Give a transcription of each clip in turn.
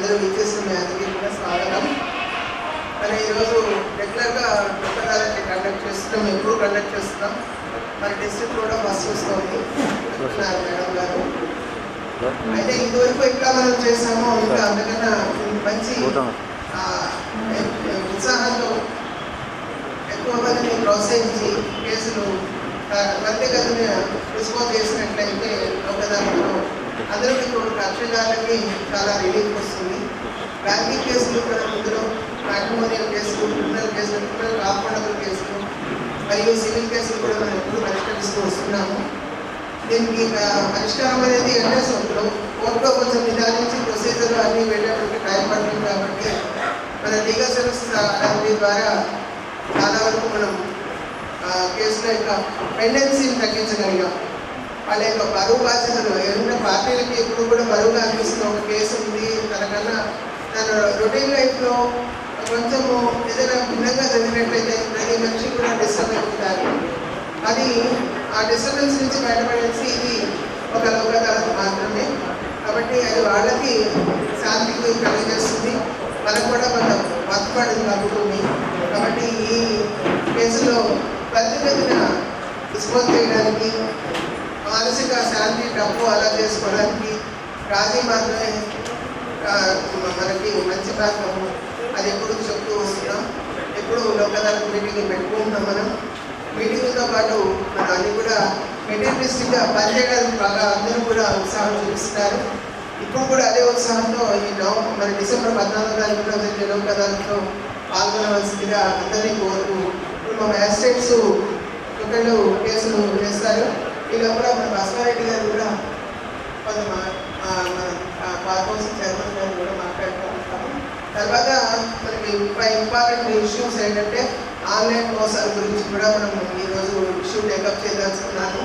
విచ్చేసిన మీ అందరికీ కూడా స్వాగతం. మరి ఈరోజు రెగ్యులర్గా పుస్తకాలకి కండక్ట్ చేస్తున్నాం, ఎప్పుడు కండక్ట్ చేస్తున్నాం. మరి డిస్ట్రిక్ట్ కూడా బస్ వస్తుంది మేడం గారు. అయితే ఇదివరకు ఎట్లా మనం చేసామో ఇంకా అందుకన్నా మంచి ఉత్సాహంతో ఎక్కువ మందిని ప్రోత్సహించి కేసులు త్వరితగతిన డిస్పోజ్ చేసినట్లయితే ఒకదానిలో అందరికీ కూడా కక్షదారులకి చాలా రిలీఫ్ వస్తుంది. బ్యాంకింగ్ కేసులు కూడా ఇందులో మ్యాట్రిమోనియల్ కేసులు, క్రిమినల్ కేసులు, క్రిమినల్ కాంపౌండబుల్ కేసులు మరియు సివిల్ కేసులు కూడా మనం ఎప్పుడు పరిష్కరిస్తూ వస్తున్నాము. దీనికి పరిష్కారం అనేది ఎన్ఎస్ఓలో కోర్టులో కొంచెం నిదానించి ప్రొసీజర్లు అన్నీ వెళ్ళేటప్పుడు టైం పడుతుంది. కాబట్టి మన లీగల్ సర్వీస్ అకాడమీ ద్వారా చాలా వరకు మనం కేసుల యొక్క పెండెన్సీని తగ్గించగలిగాం. వాళ్ళ యొక్క బరువు బాధ్యతలు ఏదైనా పార్టీలకి ఎప్పుడు కూడా బరువుగా అనిపిస్తుంది. ఒక కేసు ఉంది, తనకన్నా తన రొటీన్ లైఫ్లో కొంచెము ఏదైనా భిన్నంగా జరిగినట్లయితే ప్రతి మనిషి కూడా డిస్టర్బ్ అవుతారు. అది ఆ డిస్టర్బెన్స్ నుంచి బయటపడేసి ఇది ఒక లోక అదాలత్ మాత్రమే. కాబట్టి అది వాళ్ళకి శాంతికి కలిగజేస్తుంది, మనకు కూడా కొంత బతుపడి తగ్గుతుంది. కాబట్టి ఈ కేసులో ప్రతిగతిన డిస్పోజ్ చేయడానికి, మానసిక శాంతి డబ్బు అలా చేసుకోవడానికి రాజీ మాత్రమే మనకి మంచి మార్గము. అది ఎప్పుడు చెప్తూ వస్తున్నాం. ఎప్పుడు లోక్ అదాలత్ మీటింగ్ పెట్టుకుంటున్నాం. మనం మీటింగ్తో పాటు మన అన్ని కూడా మెటీరియలిస్టిక్గా పనిచేయడానికి బాగా అందరూ కూడా ఉత్సాహం చూపిస్తున్నారు. ఇప్పుడు కూడా అదే ఉత్సాహంతో ఈ మన డిసెంబర్ 14వ తారీఖున జరిగే లోక్ అదాలత్లో పాల్గొనవలసిందిగా అందరినీ కోరుతూ, ఇప్పుడు మా మ్యాజిస్ట్రేట్స్ ఒకళ్ళు కేసులు వేస్తారు. ఈ లోపల మన భాస్కర్ గారు కూడా కొంత మన కార్పొరేషన్ చైర్మన్ గారు కూడా మాట్లాడుతూ ఉంటాము. తర్వాత మనకి ఇంపార్టెంట్ ఇష్యూస్ ఏంటంటే ఆన్లైన్ మోసాల గురించి కూడా మనం ఈరోజు ఇష్యూ టేకప్ చేయదలుచుకున్నాను.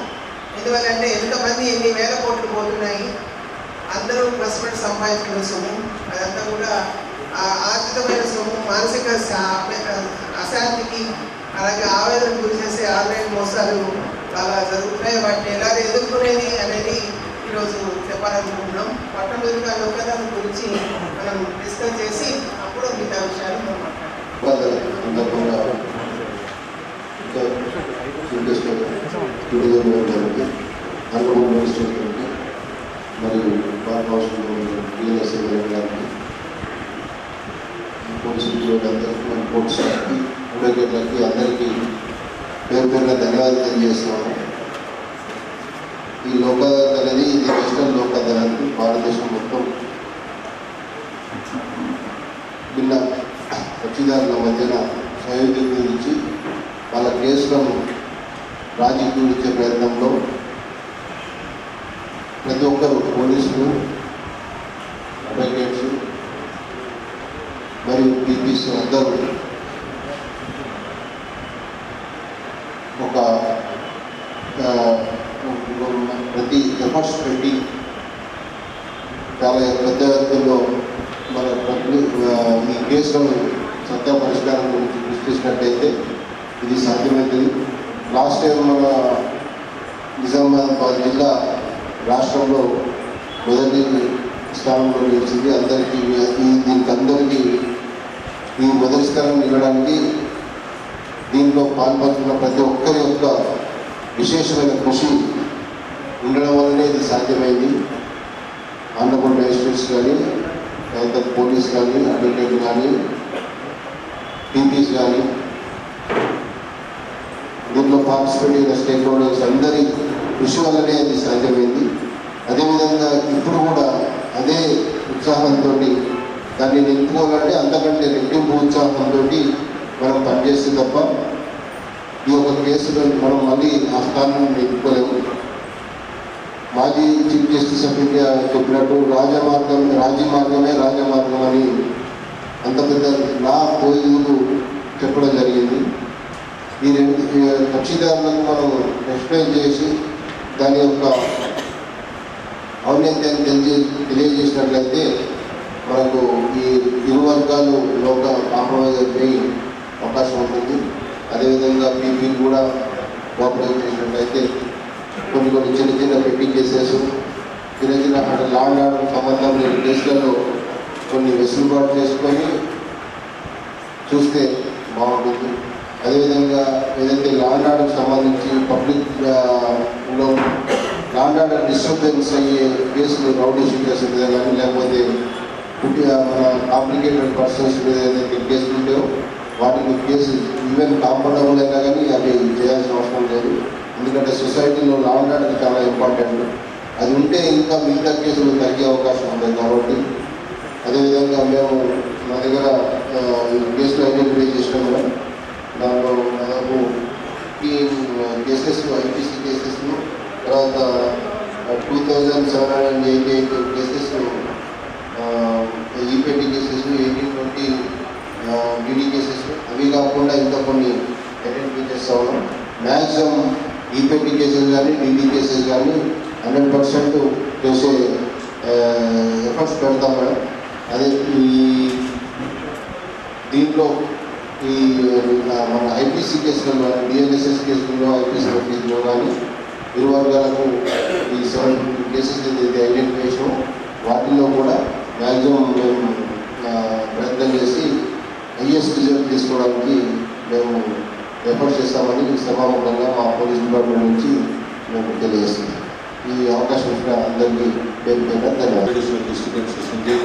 ఎందువల్లంటే ఎంతమంది ఎన్ని వేల కోట్లు పోతున్నాయి, అందరూ కష్టపడి సంపాదించుకున్న సొమ్ము, అదంతా కూడా ఆర్థికమైన సొమ్ము మానసిక అశాంతికి అలాగే ఆవేదన గురి చేసే ఆన్లైన్ మోసాలు చాలా జరుగుతున్నాయి. వాటిని ఎలా ఎదుర్కొనేది అనేది ఈరోజు చెప్పాలనుకుంటున్నాం. మొట్టమొదటిగా లోక్ అదాలత్ గురించి మనం డిస్కస్ చేసి అప్పుడు మిగతా విషయాలు మనం మరియు పోలీసు కోర్టు స్టాఫ్కి, అడ్వకేట్లకి అందరికీ పేరు పేరున ధన్యవాదాలు తెలియజేస్తున్నాము. ఈ లోక్ అదాలత్ అనేది ఇది నేషనల్ లోక్ అదాలత్. భారతదేశం మొత్తం భిన్న కక్షిదారుల మధ్యన సయోధ్యం గురించి వాళ్ళ కేసులను రాజీ కూర్చే ప్రయత్నంలో ప్రతి ఒక్కరు పోలీసులు, అడ్వకేట్స్ మరియు పీపీస్ అందరూ ఒక ప్రతి ఎఫర్ట్స్ పెట్టి చాలా పెద్ద ఎత్తులో మన ఈ కేసులను సత్తా పరిష్కారం గురించి కృషి చేసినట్టయితే ఇది సాధ్యమవుతుంది. లాస్ట్ టైం మన నిజామాబాద్ జిల్లా రాష్ట్రంలో మొదటి స్థానంలో నిలిచింది. అందరికీ దీనికి అందరికీ ఈ మొదటి స్థానం ఇవ్వడానికి దీంట్లో పాల్పంచుకున్న ప్రతి ఒక్కరి యొక్క విశేషమైన కృషి ఉండడం వల్లనే ఇది సాధ్యమైంది. ఆనరబుల్ మ్యాజిస్ట్రేట్స్ కానీ, తర్వాత పోలీస్ కానీ, అడ్వకేట్ కానీ, పీపీస్ కానీ, దీంట్లో పార్టిసిపేట్ అయిన స్టేక్ హోల్డర్స్ అందరి కృషి వల్లనే అది సాధ్యమైంది. అదేవిధంగా ఇప్పుడు కూడా అదే ఉత్సాహంతో దాన్ని నిలుపుకోవాలంటే అంతకంటే రెట్టింపు ఉత్సాహంతో మనం పనిచేస్తే తప్ప ఈ యొక్క కేసులను మనం మళ్ళీ ఆ స్థానాన్ని నిలుపుకోలేము. మాజీ చీఫ్ జస్టిస్ ఆఫ్ ఇండియా చెప్పినట్టు రాజీ మార్గమే రాజమార్గం అని అంత పెద్ద లా పోయిలు చెప్పడం జరిగింది. ఈ రెండు కక్షిదారులకు మనం ఎక్స్ప్లెయిన్ చేసి దాని యొక్క ఔన్నత్యాన్ని తెలియజేసినట్లయితే మనకు ఈ ఇరు వర్గాలు లోక కాంప్రమైజ్ అయిపోయి అవకాశం ఉంటుంది. అదేవిధంగా పీపీలు కూడా కోఆపరేట్ చేసినట్లయితే కొన్ని చిన్న చిన్న పెట్టి కేసెస్, చిన్న లా అండ్ ఆర్డర్ సంబంధం లేని కేసులలో కొన్ని వెసులుబాటు చేసుకొని చూస్తే బాగుంటుంది. అదేవిధంగా ఏదైతే ల్యాండ్ ఆర్డర్కి సంబంధించి పబ్లిక్లో ల్యాండ్ ఆర్డర్ డిస్టర్బెన్స్ అయ్యే కేసులు, రౌడీ షీటర్స్ మీద కానీ లేకపోతే మన కాంప్లికేటెడ్ పర్సన్స్ మీద ఏదైతే కేసులు ఉంటాయో వాటికి కేసు ఈవెన్ కాంపౌండబుల్ అయినా కానీ అవి చేయాల్సిన అవసరం లేదు. ఎందుకంటే సొసైటీలో లా అండ్ ఆర్డర్ చాలా ఇంపార్టెంట్. అది ఉంటే ఇంకా మిగతా కేసులు తగ్గే అవకాశం ఉంటుంది. కాబట్టి అదేవిధంగా మేము మా దగ్గర ఈ కేసులు ఐడెంటిఫై చేసినాం కదా, దాంట్లో దాదాపు ఈ కేసెస్ ఐపీసీ కేసెస్ను, తర్వాత 2788 cases EPT cases, 1820 DD cases, అవి కాకుండా ఇంకా కొన్ని ఐడెంటిఫై చేస్తూ ఉన్నాం. మ్యాక్సిమం ఈపీటీ కేసెస్ కానీ డీడీ కేసెస్ కానీ 100% చేసే ఎఫర్ట్స్ పెడతాం మేడం. అదే దీంట్లో ఈ మన ఐపీసీ కేసులలో, డిఎల్ఎస్ఎస్ కేసులలో, ఐపీసీ కేసులో కానీ ఇరు వర్గాలకు ఈ 7 కేసెస్ ఏదైతే ఐడెంటిఫై చేసామో వాటిల్లో కూడా మ్యాక్సిమం మేము ప్రయత్నం చేసి హైయెస్ట్ రిజల్ట్ తీసుకోవడానికి మేము ఎఫర్ట్స్ చేస్తామని సభాముఖంగా మా పోలీస్ డిపార్ట్మెంట్ నుంచి మేము తెలియజేస్తున్నాం. ఈ అవకాశం ఇచ్చిన అందరికీ పేరు పేరున ధన్యవాదాలు.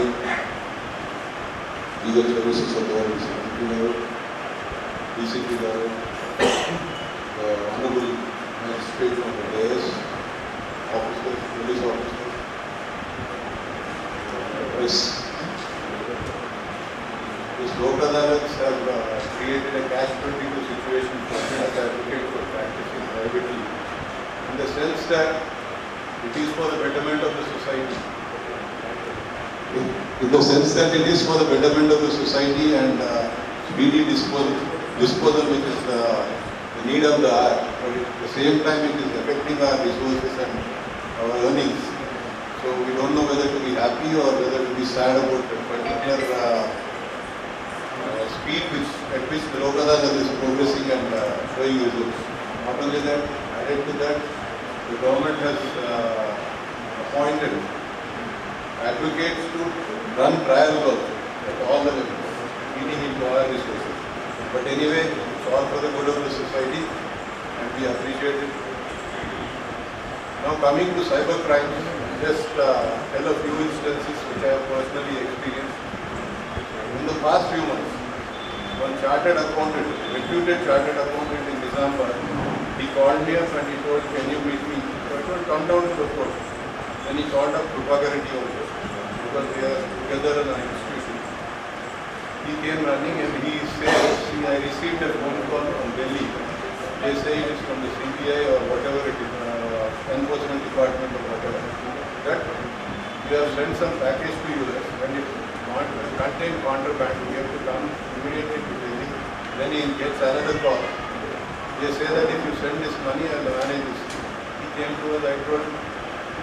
లీగల్ సర్వీసెస్ అథారిటీ గారు, డీసీపీ గారు, honourable magistrate from the days, officers, police officers, press. These Lok Adalats have created a catch-22 situation for me as advocate for practicing privately, in the sense that it is for the betterment of the society. In the sense that it is for the betterment of the society and speedy disposal which is the need of the hour, but at the same time it is affecting our resources and our earnings. So we don't know whether to be happy or whether to be sad about a particular speed at which the Lok Adalat is progressing and showing results. Not only that, added to that, the government has appointed advocates to run trials also at all the levels, feeding into our resources. But anyway, it's all for the good of the society and we appreciate it. Now coming to cyber crimes, just tell a few instances which I have personally experienced. In the past few months, one chartered accountant, reputed chartered accountant in Nizamabad, he called me up and he told, can you meet me? So I told, come down to the court. Then he called up Krupagareddy also, because we are together in an institution. He came running and he said, see, I received a phone call from Delhi. They say it is from the CBI or whatever it is, enforcement department or whatever, that we have sent some package to US and it contain contraband, we have to come immediately to Delhi. Then he gets another call. They say that if you send this money, I will manage this. He came to us, I told him,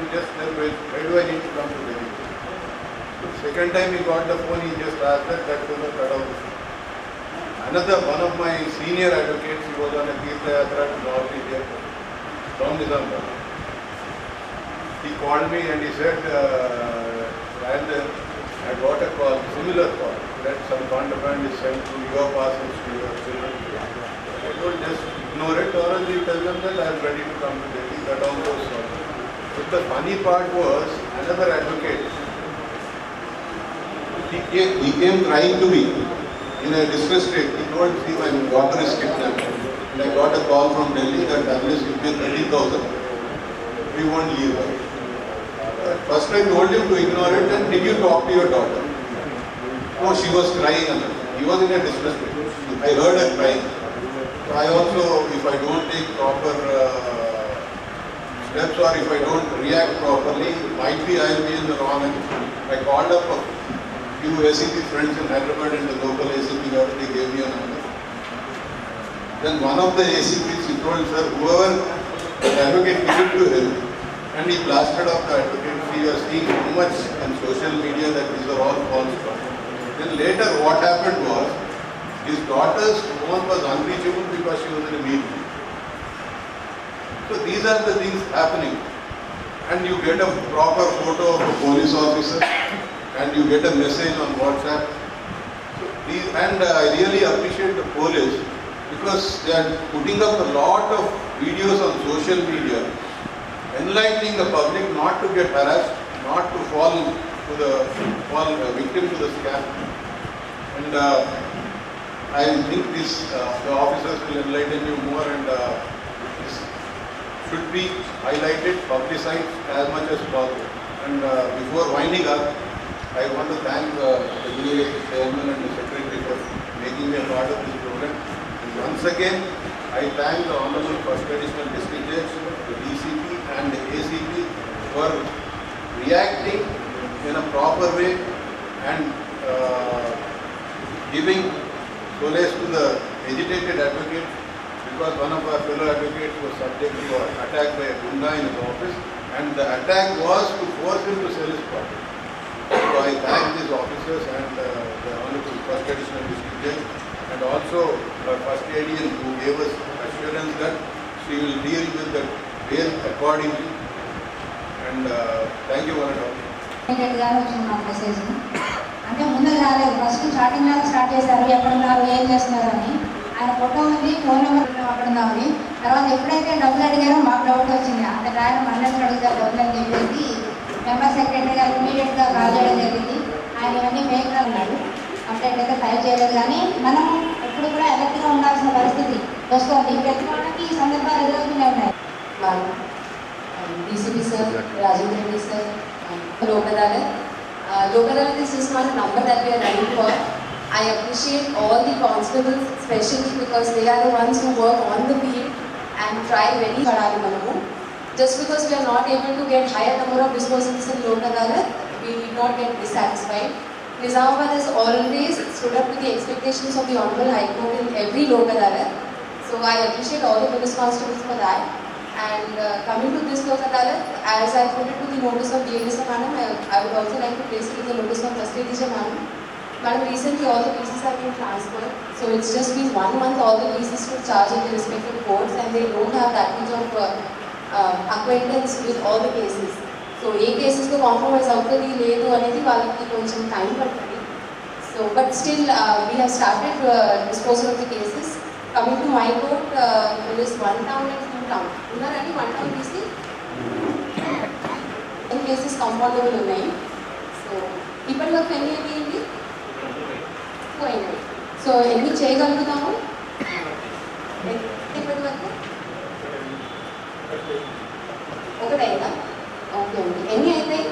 you just tell where do I need to come to Delhi? Second time he got the phone, he just asked that was a cut off. Another one of my senior advocates, he was on a Tirtha Yatra to North India from Nizamabad. He called me and he said, I got a call, similar call, that some contraband is sent to your parcels to your children. I told just ignore it or else you tell them that I am ready to come to Delhi, that also was sorted. But the funny part was, another advocate, he came crying to me in a distressed state. He told, see, my daughter is kidnapped. And I got a call from Delhi that unless you pay 30,000, we won't leave her. First I told him to ignore it and did you talk to your daughter? Oh, she was crying. He was in a distressed state. I heard her crying. So I also, if I don't take proper steps or if I don't react properly, might be I will be in the wrong end. I called up a few ACP friends in Hyderabad and the local ACP guard, they gave me a number. Then one of the ACPs, he told, sir, whoever the advocate needed to help, and he blasted off the advocate. We are seeing too much in social media that these are all false claims. Then later what happened was, his daughter's phone was unreachable because she was in a meeting. So these are the things happening. And you get a proper photo of a police officer and you get a message on WhatsApp. And I really appreciate the police because they are putting up a lot of videos on social media, enlightening the public not to get harassed, not to fall victim to the scam. And I think the officers will enlighten you more, and this should be highlighted, publicized as much as possible. And before winding up, I want to thank the DAS chairman and the secretary for making me a part of this program. And once again, I thank the Honorable First Additional District Judge, the DCP and the ACP for reacting in a proper way and giving solace to the agitated advocate, because one of our fellow advocates was subject to an attack by a gunda in his office, and the attack was to force him to sell his property. So I thank these officers and the Honorable First Additional District Judge, and also our First ADN, who gave us assurance that she will deal with the bail accordingly. And thank you one and all. Message అంటే ముందు రాలేదు, first starting లాగా start చేశారు, ఎక్కడున్నారు ఏం చేస్తున్నారు అని. ఆయన ఫోటో ఉంది, ఫోన్ నెంబర్ అక్కడ ఉంది. తర్వాత ఎప్పుడైతే డబ్బులు అడిగారో మాకు డౌట్ వచ్చింది, అంటే ఆయన మన్నెట్లు అడుగుతారు డబ్బులు అని చెప్పేసి మెంబర్ సెక్రటరీ గారు ఇమీడియట్గా కాల్ చేయడం జరిగింది. ఆయన ఇవన్నీ ఫేక్గా ఉన్నాడు, కంప్లైంట్ అయితే ఫైల్ చేయలేదు. కానీ మనం ఎప్పుడు కూడా ఎలర్ట్గా ఉండాల్సిన పరిస్థితి వస్తుంది. ప్రతి వాళ్ళకి ఈ సందర్భాలు ఎదురవుతూనే ఉన్నాయి. DCP sir, Rajendra Reddy sir, Lok Adalat. Lok Adalat is just not a number that we are running for. I appreciate all the constables, especially because they are the ones who work on the field and try very hard. Just because we are not able to get higher number of disposals in Lok Adalat, we need not get dissatisfied. Nizamabad has always stood up to the expectations of the Honorable High Court in every Lok Adalat. So I appreciate all the police constables for that. And coming to this Lok Adalat, as I put it to the notice of DLSA Madam, I would also like to place it in the notice of First ADJ Madam. Madam, recently all the cases have been transferred. So it's just been 1 month all the cases to charge in the respective courts, and they don't have that much of acquaintance with all the cases. So ఏ కేసెస్లో compromise అవుతుంది లేదు అనేది వాళ్ళకి కొంచెం time పడుతుంది. So but still we have started disposal of the cases. Coming to my court, there is 1 town and 2 town. ఉన్నారండి 1 town తీసి 10 cases compoundable ఉన్నాయి. సో ఇప్పటివరకు ఎన్ని అయ్యింది? 2 అయినాయి. సో ఎన్ని చేయగలుగుతాము ఇప్పటివరకు? 1 అయిందా? ఓకే అండి. ఎన్ని అవుతాయి?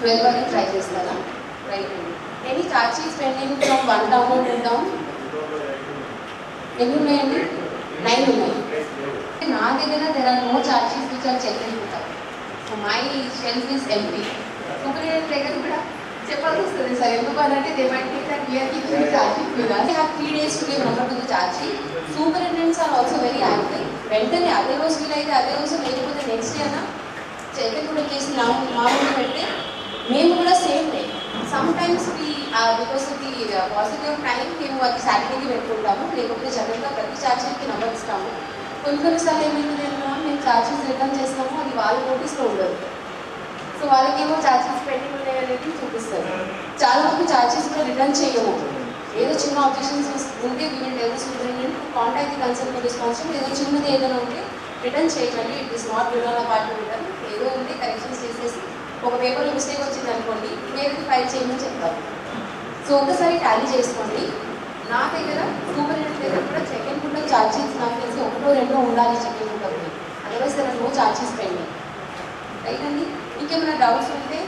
12 వరకు ట్రై చేస్తారా? రైట్ అండి. Any charge sheets pending from 1 town to 2 town? ఎన్ని ఉన్నాయండి? 9 ఉన్నాయి. నా దగ్గర there are no charge sheets which are checked and put up. So my shelf is empty. Superintendent దగ్గర కూడా చెప్పాల్సి వస్తుంది సార్, ఎందుకు అంటే they might think that we are keeping the charge sheet with us. We have 3 days to give number to the charge sheet. Superintendents are also very active. వెంటనే అదే రోజు వీలైతే అదే రోజు, లేకపోతే నెక్స్ట్ డే అయినా చెక్ కూడా చేసి మా ముందు పెడితే మేము కూడా same day. Some times because of the positive of time మేము అది సాటర్డేకి పెట్టుకుంటాము, లేకపోతే జనరల్గా ప్రతి ఛార్జ్ షీట్కి నెంబర్ ఇస్తాము. కొన్నిసార్లు ఏమైంది అంటే మేము ఛార్జ్ షీట్స్ రిటర్న్ చేస్తాము, అది వాళ్ళ నోటీస్లో ఉండదు. సో వాళ్ళకేమో ఛార్జ్ షీట్స్ పెండింగ్ ఉన్నాయి అనేది చూపిస్తారు. చాలా వరకు ఛార్జ్ షీట్స్ కూడా రిటర్న్ చేయము. ఏదో చిన్న ఆబ్జెక్షన్స్ ఉంటే we will tell the superintendent to contact the concern responsible. ఏదో చిన్నది ఏదైనా ఉంటే రిటర్న్ చేయకండి, it is not return apart return. ఏదో ఉంటే కరెక్షన్స్ చేసేసి ఒక పేపర్లో మిస్టేక్ వచ్చింది అనుకోండి, వేరేది ఫైల్ చేయమని చెప్తారు. సో ఒకసారి టాలీ చేసుకోండి. నా దగ్గర సూపరింటెండెంట్ దగ్గర కూడా check and put charge sheets నాకు తెలిసి 1-2 ఉండాలి check and put. Otherwise there are no charges pending. Right అండి. ఇంకేమైనా డౌట్స్ ఉంటే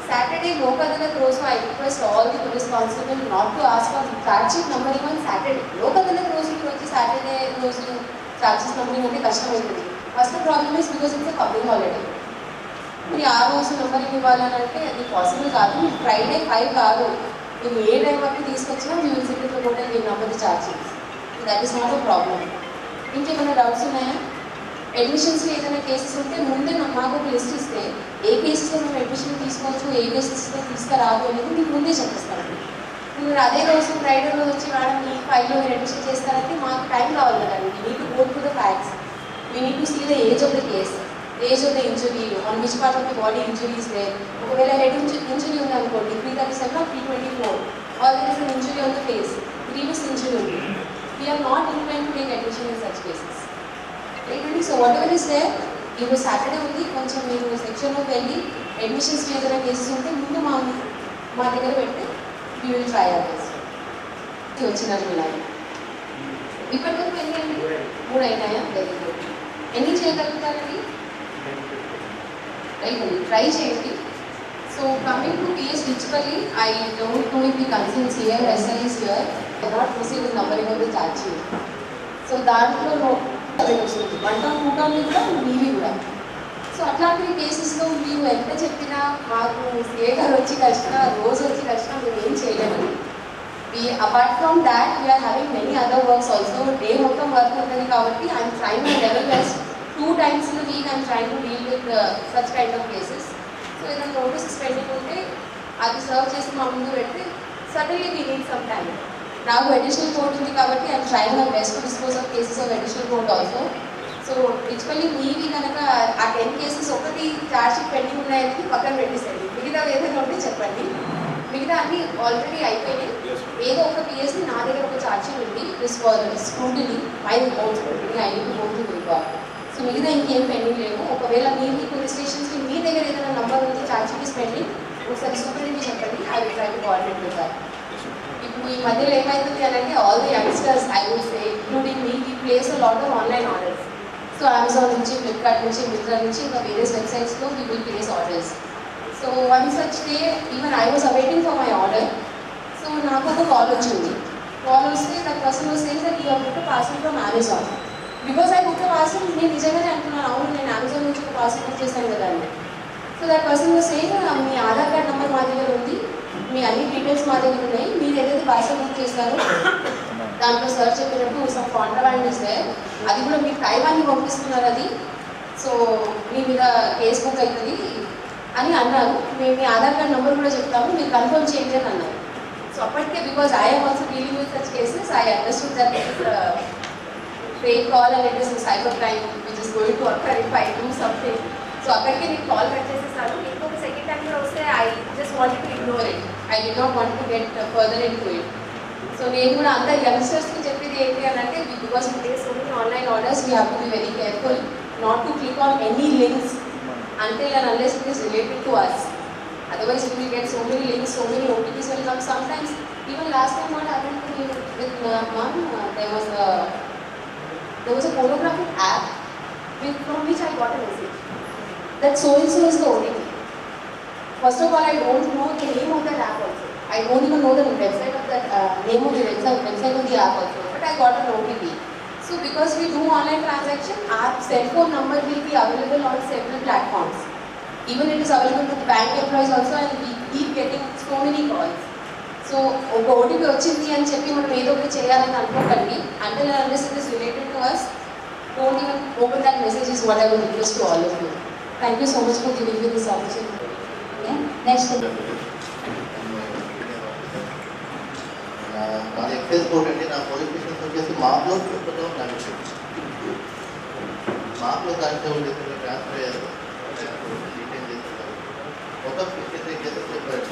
సాటర్డే లోక్ అదాలత్ రోజు I request all the police constable not to ask for charge sheet number even Saturday. Lok Adalat రోజు వచ్చి Saturday రోజు ఛార్జెస్ నెంబరింగ్ అంటే కష్టమవుతుంది. First problem is because it's a public holiday. మరి ఆ రోజు నెంబరింగ్ ఇవ్వాలని అంటే అది పాసిబుల్ కాదు. మీకు ఫ్రైడే 5 కాదు, మేము ఏ టైం వరకు తీసుకొచ్చినా మీ విజిట్లో కూడా మీ number charge sheets. That is not a problem. ఇంకేమైనా డౌట్స్ ఉన్నాయా? అడ్మిషన్స్లో ఏదైనా కేసెస్ ఉంటే ముందే మాకు ఒక లిస్ట్ ఇస్తే ఏ కేసెస్లో మేము అడ్మిషన్ తీసుకోవచ్చు, ఏ కేసెస్లో తీసుకురాదు అనేది మీకు ముందే చెప్పిస్తాను. మీరు అదే రోజు ఫ్రైడే రోజు వచ్చి మేడం ఈ ఫైల్లో మీరు అడ్మిషన్ చేస్తారంటే మాకు టైం కావాలి కదండి. We need to go to the facts, we need to see the age of the case. Age of the injury, on which part of the body injury is there. ఒకవేళ head injury ఉంది అనుకోండి 337 or 324, or there is an injury on the face, grievous injury ఉంది. We are not inclined to take admission in such cases. Right? So whatever is there, ఇప్పుడు Saturday ఉంది, కొంచెం మీరు సెక్షన్లోకి వెళ్ళి admissions ఏదైనా కేసెస్ ఉంటే ముందు మా దగ్గర పెట్టి we will try our best. వచ్చినారు మీ లైన్ ఇప్పటి వరకు ఎన్ని అండి? 3 అయినాయా? Very good. ఎన్ని చేయగలుగుతారండి? రైట్ అండి, ట్రై చేయండి. So coming to PS digitally, I don't know if the concerns here, SI is here, not proceed with numbering of the charge sheet. So దాంట్లో వస్తుంది 1 టౌన్ 2 టౌన్ కూడా మీవి కూడా. సో అట్లాంటి కేసెస్లో మీరు ఎంత చెప్పినా మాకు సిఏ గారు వచ్చి కలిసినా, రోజు వచ్చి కలిసినా మేము ఏం చేయలేము. Apart from that we are having many other works also. Day మొత్తం వర్క్ ఉంటుంది కాబట్టి I'm trying my level best. 2 times in a week I'm trying to deal with such kind of cases. So ఏదైనా నోటీసెస్ పెండింగ్ ఉంటే అది serve చేసి మా ముందు పెడితే suddenly we need some time. నాకు అడిషనల్ కోర్ట్ ఉంది కాబట్టి I'm trying my best to dispose of cases of additional court also. So digitally మీవి కనుక ఆ 10 cases ఒకటి ఛార్జ్ షీట్ పెండింగ్ ఉన్నాయని పక్కన పెట్టేసేయండి. మిగతా ఏదైనా ఉంటే చెప్పండి. మిగతా అన్నీ ఆల్రెడీ అయిపోయినాయి. ఏదో ఒక పిఎస్ని నా దగ్గర ఒక ఛార్జ్ షీట్ ఉంది, this for scrutiny my reports scrutiny I to go to record. So మిగతా ఇంకేం పెండింగ్ లేవు. ఒకవేళ మీరు పోలీస్ స్టేషన్స్కి మీ దగ్గర ఏదైనా నంబర్ ఉంది ఛార్జ్ షీట్ ఇస్ పెండింగ్, ఒకసారి సూపరింటెండెంట్ చెప్పండి, I will try to coordinate with that. ఇప్పుడు ఈ మధ్యలో ఏమవుతుంది అని అంటే all the youngsters I would say including me, we place a lot of online orders. So Amazon నుంచి, ఫ్లిప్కార్ట్ నుంచి, మింత్రా నుంచి, ఇంకా వేరియస్ వెబ్సైట్స్లో we will place orders. So one such day even I was awaiting for my order. So నాకు ఒక call వచ్చింది. Call వస్తే that person was saying that you have booked parcel from Amazon. Because I booked parcel, నేను నిజంగానే అనుకున్నాను, అవును నేను Amazon నుంచి ఒక పార్సల్ బుక్ చేశాను కదా అని. So that person was saying me Aadhaar card number మా దగ్గర ఉంది, మీ అన్ని డీటెయిల్స్ మా దగ్గర ఉన్నాయి, మీరు ఏదైతే పార్సల్ బుక్ చేస్తారో దాంట్లో సర్చ్ చెప్పినట్టు సమ్ కాంట్రాబ్యాండ్ ఇస్ దేర్, అది కూడా మీరు తైవాన్కి పంపిస్తున్నారు అది, సో మీ మీద కేసు బుక్ అవుతుంది అని అన్నారు. మేము మీ ఆధార్ కార్డ్ నెంబర్ కూడా చెప్తాము, మీరు కన్ఫర్మ్ చేయండి అని అన్నారు. సో అప్పటికే because I'm also dealing with such cases, I understood that fake call and it is cyber crime which is going to occur if I do something. So అక్కడికి నేను call cut చేసేసాను. ఇంకొక second time కూడా వస్తే I just wanted to ignore it, I did not want to get further in to it. So నేను కూడా అందరు యంగ్స్టర్స్కి చెప్పేది ఏంటి అని అంటే, because we place so many online orders, we have to be very careful not to click on any links until and unless it is related to us. Otherwise if we get so many links, so many OTPs will come. Sometimes even last time what happened to me with mom, there was a pornographic app from which I got a message that so and so is the OTP. First of all, I don't know the name of that app also. I don't even know the website of that name of the website of the app also, but I got an OTP. So because we do online transaction, our cell phone number will be available on several platforms. Even it is available to bank employees also, and we keep getting so many calls. So ఒక OTP వచ్చింది అని చెప్పి మనం ఏదో ఒకటి చేయాలని అనుకోకండి. Until and unless it is related to us, don't even open that message is what I would request to all of you. Thank you so much for giving me this opportunity. Yeah. Next. నాది excise court అండి. నా police stations వచ్చేసి మాప్లో తిరుపతిలో constable, మాప్లో constable transfer అయ్యారు, detain చేస్తున్నారు. మొత్తం 53 cases చెప్పారు.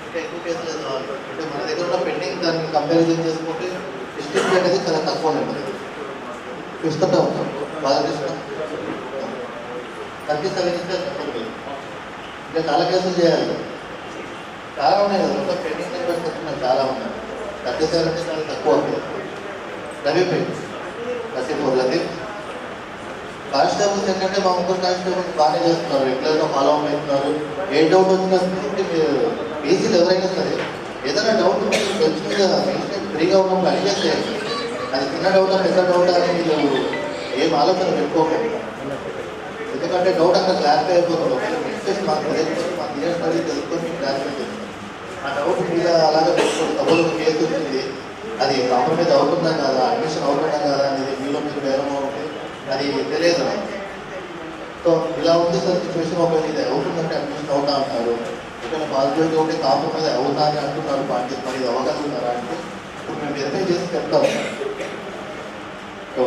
ఇంకా ఎక్కువ కేసులు లేదు అంటే మన దగ్గర ఉన్న పెండింగ్ దాన్ని కంపారిజన్ చేసుకుంటే డిస్ట్రిక్ట్ అనేది చాలా తక్కువ ఉంటుంది. చూస్తుంటా ఉంటాం బాలకృష్ణ 37 ఇస్తే తక్కువ. ఇంకా చాలా కేసులు చేయాలి, చాలా ఉన్నాయి కదా, మొత్తం పెండింగ్ నెంబర్స్ వస్తున్నాయి, చాలా ఉన్నాయి. 37 అంటే చాలా తక్కువ. రవిపేట్ లతీఫ్ లతీఫ్ కానిస్టేబుల్స్ ఏంటంటే మా ముగ్గురు కానిస్టేబుల్స్ బాగానే చేస్తున్నారు, రెగ్యులర్గా ఫాలో అప్ అవుతున్నారు. ఏ డౌట్ వచ్చినా మీరు ఈజీలు ఎవరైనా సరే ఏదైనా డౌట్ మీరు బెంచ్ మీద ఫ్రీగా ఉన్నప్పుడు అడిగేసేయండి. అది చిన్న డౌటా పెద్ద డౌటా అని మీరు ఏం ఆలోచన పెట్టుకోకండి. ఎందుకంటే డౌట్ అక్కడ క్లారిఫై అయిపోతుంది. ఒకవేళ మాకు తెలియకపోతే మాకు ఇయర్ స్టడీ తెలుసుకొని మీకు క్లారిఫై చేస్తాం. ఆ డౌట్ మీద అలాగే పెట్టుకోండి. సపోజ్ ఒక కేసు వచ్చింది, అది కాంప్రమైజ్ అవుతుందా కాదా, అడ్మిషన్ అవుతుందా కాదా అనేది మీలో మీరు వేరమో ఉంటే అది తెలియదు. సో ఇలా ఉంది సార్ సిచ్యువేషన్, ఒకవేళ ఇది అవుతుందంటే అడ్మిషన్ అవుతా అంటారు, ఒకవేళ పాజిటివ్గా ఉంటే కాంప్రమైజ్ అవుతా అని అంటున్నారు, పార్టీ మరి ఇది అవ్వగలుగుతారా అంటే ఇప్పుడు మేము వెరిఫై చేసి చెప్తాము. సో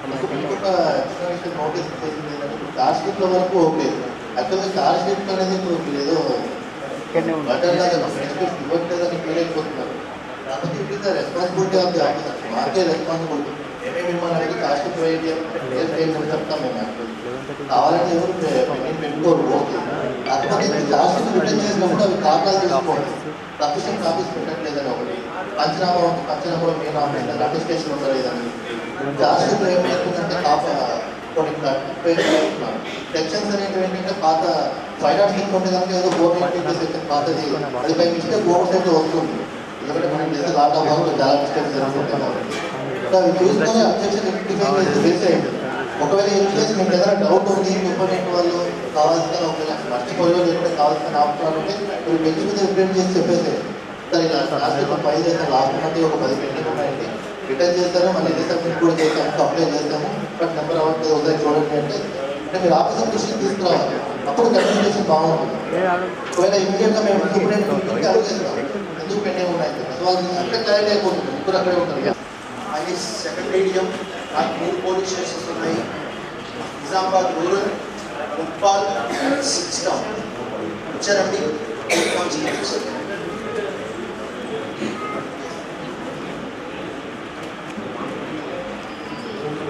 ఇంకొక ఎక్స్ప్లెనేషన్ నోటీస్ చేసింది ఏంటంటే ఇప్పుడు చార్జ్ షీట్ల వరకు ఓకే. యాక్చువల్గా చార్జ్ షీట్ అనేది ఇప్పుడు ఏదో బటర్ లాగా బెనిఫిట్స్ ఇవ్వట్లేదని తెలియకపోతున్నారు. కాకపోతే it is the responsibility of the officer. మాకే రెస్పాన్సిబిలిటీ. మేమే మిమ్మల్ని అనేది కాస్ట్ ప్రొవైడ్ చేయమని చెప్తాం మేము. యాక్చువల్లీ కావాలంటే ఎవరు పెండింగ్ పెట్టుకోరు ఓకే. కాకపోతే చార్జ్ షీట్ రిటర్న్ చేసినప్పుడు అవి కారణాలు తీసుకోండి. సఫిషియెంట్ కాపీస్ పెట్టట్లేదని ఒకటి, పంచనామా మీ నామ అటెస్టేషన్ ఉండలేదని. చార్జ్ షీట్లో ఏం చేస్తుందంటే కొన్ని సెక్షన్స్ అనేవి ఏంటంటే పాత 506 ఉంటే కనుక ఏదో 490 సెక్షన్ పాతది, అది పై మిస్టేక్ ఓవర్ సైడ్ వస్తుంది. ఎందుకంటే మనం చేసే లాట్ ఆఫ్ వర్క్ చాలా మిస్టేక్స్ జరుగుతుంటాయి కాబట్టి అవి చూసుకొని అబ్జెక్షన్ ఐడెంటిఫై చేసి వేసేయండి. ఒకవేళ ఏం చేసి మీకు ఏదైనా డౌట్ ఉంది, ఇంపార్టెంట్ వాళ్ళు కావాల్సిన ఒకవేళ మర్చిపోయో లేకపోతే కావాల్సిన ఆప్షన్లు ఉంటే మీరు బెంచ్ మీద రిప్రజెంట్ చేసి చెప్పేసేయండి. సార్ ఇలా లాస్ట్ 5 చేస్తాం, లాస్ట్ మంత్ ఒక 10 పెండింగ్ ఉన్నాయండి, రిటర్న్ చేస్తాము, మళ్ళీ రీసబ్మిట్ కూడా చేస్తాము, అప్లై చేస్తాము, బట్ నెంబర్ అవ్వట్లేదు ఒకసారి చూడండి అంటే మీరు ఆఫీసర్ దృష్టికి తీసుకురావాలి. అప్పుడు కమ్యూనికేషన్ బాగుంటుంది. ఒకవేళ ఇమీడియట్గా మేము సూపరింటెండెంట్కి అడుగుతాం ఎందుకు పెండింగ్ ఉన్నాయి సో వాళ్ళు అక్కడ క్లారిటీ అయిపోతుంది. ఇప్పుడు అక్కడే ఉంటారు. అది సెకండ్ మీడియం, నాకు 3 పోలీస్ స్టేషన్స్ ఉన్నాయి. నిజామాబాద్ రూరల్, ముప్పాల్, సిస్టమ్ వచ్చారండి.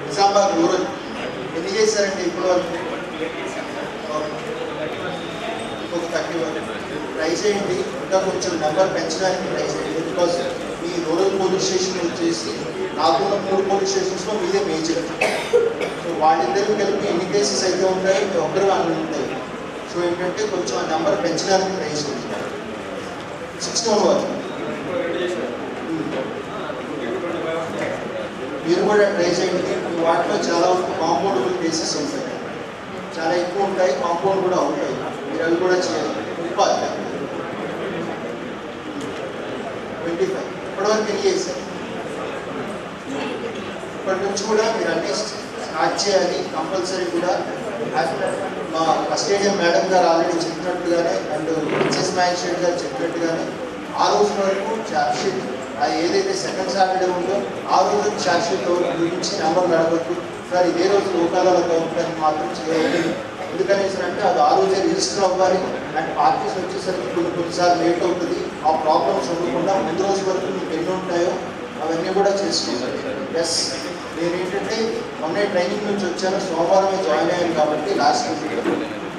నిజామాబాద్ రూరల్ ఎన్ని చేశారండి ఇప్పుడు వరకు? ఇంకొక 30 ట్రై చేయండి. ఇంకా కొంచెం నెంబర్ పెంచడానికి ట్రై చేయండి. Because me rural police station వచ్చేసి నాకున్న 3 పోలీస్ స్టేషన్స్లో మీదే మేజర్. సో వాళ్ళిద్దరికీ కలిపి ఎన్ని కేసెస్ అయితే ఉంటాయో మీ ఒక్కరు అన్నీ ఉంటాయి. సో ఏంటంటే కొంచెం ఆ నెంబర్ పెంచడానికి ట్రై చేయండి. 61 వరకు మీరు కూడా ట్రై చేయండి. వాటిలో చాలా వరకు కాంపౌండబుల్ కేసెస్ ఉంటాయి, చాలా ఎక్కువ ఉంటాయి, కాంపౌండ్ కూడా ఉంటాయి. మీరు అవి కూడా చేయాలి. 25 ఇప్పటివరకు ఎన్ని చేశారు? ఇప్పటి నుంచి కూడా మీరు అన్నీ స్టార్ట్ చేయాలి కంపల్సరీ కూడా. మా కస్టేడియం మేడం గారు ఆల్రెడీ చెప్పినట్టుగానే అండ్ ఎక్సైజ్ మ్యాజిస్ట్రేట్ గారు చెప్పినట్టుగానే ఆ రోజు వరకు ఛార్జ్ షీట్ అది ఏదైతే సెకండ్ సాటర్డే ఉందో ఆ రోజు ఛార్జ్ షీట్ గురించి నెంబర్లు అడగద్దు సార్, ఇదే రోజు లోకాలలో కౌంటానికి మాత్రం చేయాలి. ఎందుకనేసి అంటే అది ఆ రోజే రిజిస్టర్ అవ్వాలి. అండ్ పార్టీస్ వచ్చేసరికి కొన్నిసార్లు లేట్ అవుతుంది. ఆ ప్రాబ్లమ్స్ ఉండకుండా ముందు రోజు వరకు మీకు ఎన్ని ఉంటాయో అవన్నీ కూడా చేసుకోవాలి. ఎస్, నేనేంటంటే మొన్నే ట్రైనింగ్ నుంచి వచ్చాను, సోమవారమే జాయిన్ అయ్యాను కాబట్టి లాస్ట్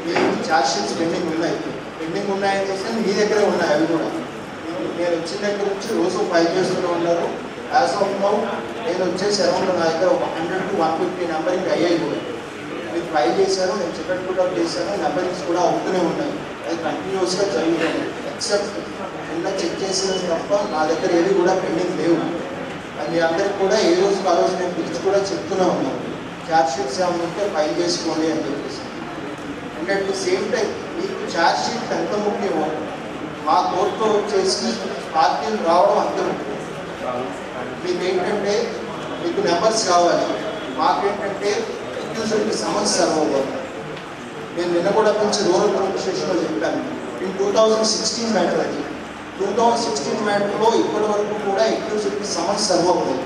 మీ ఛార్జ్ షీట్స్ పెండింగ్ ఉన్నాయని చేసి మీ దగ్గరే ఉన్నాయి. అవి కూడా నేను వచ్చిన దగ్గర నుంచి రోజు 5 చేస్తూనే ఉన్నారు. యాజ్ ఆఫ్ నౌ నేను వచ్చేసి అరౌండ్ నా దగ్గర ఒక 100 to 150 నెంబరింగ్ అయ్యాయి కూడా. మీరు ఫైల్ చేశాను, నేను చెకప్ కూడా చేశాను, నెంబరింగ్స్ కూడా అవుతూనే ఉన్నాయి. అది కంటిన్యూస్గా జరుగుతుంది. ఎక్సెప్ట్ నిన్న చెక్ చేసిన తప్ప నా దగ్గర ఏవి కూడా పెండింగ్ లేవు. అది మీ అందరికి కూడా ఏ రోజు ఆ రోజు నేను పిలిచి కూడా చెప్తూనే ఉన్నాను. ఛార్జ్ షీట్స్ ఏమైనా ఉంటే ఫైల్ చేసుకోండి అని చెప్పేసి. And at the same time మీకు ఛార్జ్ షీట్ ఎంత ముఖ్యమో మా కోర్టులో వచ్చేసి పార్టీలు రావడం అంత ముఖ్యం. మీకు ఏంటంటే మీకు నెంబర్స్ కావాలి, మాకేంటంటే అక్యూజర్కి సమస్య సర్వ్ అవ్వాలి. నేను నిన్న కూడా నుంచి రూరల్ పోలీస్ స్టేషన్లో చెప్పాను. ఇన్ 2016 మ్యాటర్ అది. 2016 మ్యాటర్లో ఇప్పటి వరకు కూడా అక్యూజర్కి సమస్య సర్వ్ అవ్వలేదు.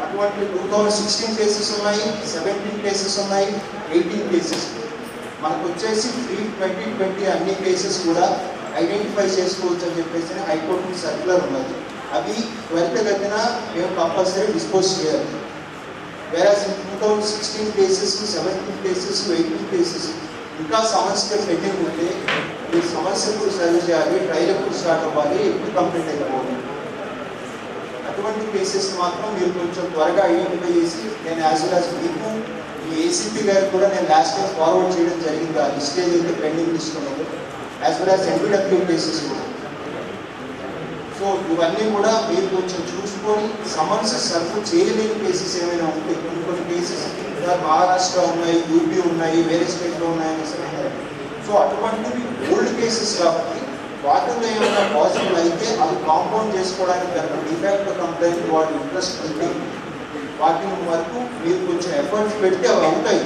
అటువంటి 2016 కేసెస్ ఉన్నాయి, 17 కేసెస్ ఉన్నాయి, 18 కేసెస్. మనకు వచ్చేసి 2020 అన్ని కేసెస్ కూడా ఐడెంటిఫై చేసుకోవచ్చు అని చెప్పేసి హైకోర్టు సర్క్యులర్ ఉన్నది. అవి త్వరితగతిన మేము కంపల్సరీ డిస్పోజ్ చేయాలి. వేరే 2016 కేసెస్, 17 కేసెస్, 18 కేసెస్ ఇంకా సమస్య పెండింగ్ ఉంటే ఈ సమస్య ఎప్పుడు సర్వ్ చేయాలి, ట్రైల్ ఎప్పుడు స్టార్ట్ అవ్వాలి, ఎప్పుడు కంప్లీట్ అయిపోవాలి. అటువంటి కేసెస్ మాత్రం మీరు కొంచెం త్వరగా ఐడెంటిఫై చేసి నేను యాజ్ వెల్ యాజ్ మీకు ఈ ఏసీపీ గారికి కూడా నేను లాస్ట్ టైం ఫార్వర్డ్ చేయడం జరిగింది. ఆ లిస్ట్ ఏదైతే పెండింగ్ లిస్ట్ ఉన్నదో as well as NW cases కూడా. సో ఇవన్నీ కూడా మీరు కొంచెం చూసుకొని సమన్స్ సర్వ్ చేయలేని కేసెస్ ఏమైనా ఉంటే కొన్ని కేసెస్ మహారాష్ట్ర ఉన్నాయి, యూపీ ఉన్నాయి, వేరే స్టేట్లో ఉన్నాయని సరే. సో అటువంటివి ఓల్డ్ కేసెస్ కాబట్టి వాటిల్లో ఏమైనా పాజిటివ్ అయితే అవి కాంపౌండ్ చేసుకోవడానికి కనుక డిఫాక్ట్ కంప్లైంట్ వాటి ఇంట్రెస్ట్ ఉంటే వాటిని వరకు మీరు కొంచెం ఎఫర్ట్స్ పెడితే అవి అవుతాయి.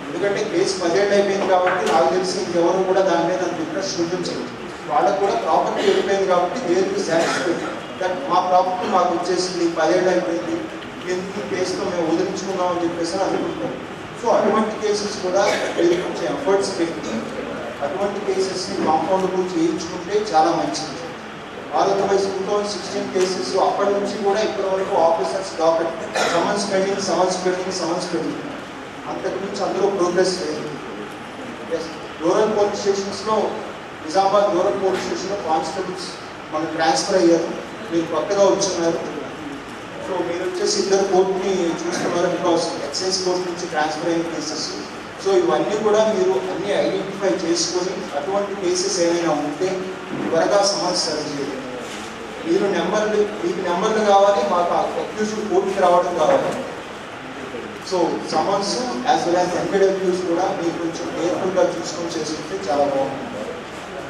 ఎందుకంటే కేసు 10 ఏళ్ళు అయిపోయింది కాబట్టి నాకు తెలిసి ఇంకెవరు కూడా దాని మీద అంత ఇంట్రెస్ట్ చూపించదు. వాళ్ళకు కూడా ప్రాపర్టీ వెళ్ళిపోయింది కాబట్టి దేనికి సాటిస్ఫైడ్ దట్ మా ప్రాపర్టీ మాకు వచ్చేసింది, 10 ఏళ్ళు అయిపోయింది, ఎందుకు కేసులో మేము వదిలి చేస్తున్నామని చెప్పేసి అనుకుంటారు. సో అటువంటి కేసెస్ కూడా మీరు కొంచెం ఎఫర్ట్స్ పెట్టి అటువంటి కేసెస్ని కాంపౌండబుల్ చేయించుకుంటే చాలా మంచిది. అదర్వైజ్ 2016 కేసెస్ అప్పటి నుంచి కూడా ఇప్పటి వరకు ఆఫీసర్స్ డాకెట్ సమన్స్ పెండింగ్ అంతకు మించి అందులో ప్రోగ్రెస్ లేదు. రూరల్ పోలీస్ స్టేషన్స్లో నిజామాబాద్ రూరల్ పోలీస్ స్టేషన్లో కానిస్టేబుల్స్ మనకు ట్రాన్స్ఫర్ అయ్యారు, మీరు కొత్తగా వచ్చున్నారు. సో మీరు వచ్చేసి ఇద్దరు కోర్టుని చూస్తున్నారు, బికాస్ ఎక్సైజ్ కోర్టు నుంచి ట్రాన్స్ఫర్ అయిన కేసెస్. సో ఇవన్నీ కూడా మీరు అన్నీ ఐడెంటిఫై చేసుకొని అటువంటి కేసెస్ ఏమైనా ఉంటే త్వరగా సమస్య సరి చేయాలి. మీకు నెంబర్లు కావాలి, మాకు అక్యూజ్డ్ కోర్టుకి రావడం కావాలి. So summons as well as NBWs కూడా మీరు కొంచెం కేర్ఫుల్గా చూసుకొని చేసుకుంటే చాలా బాగుంటుంది.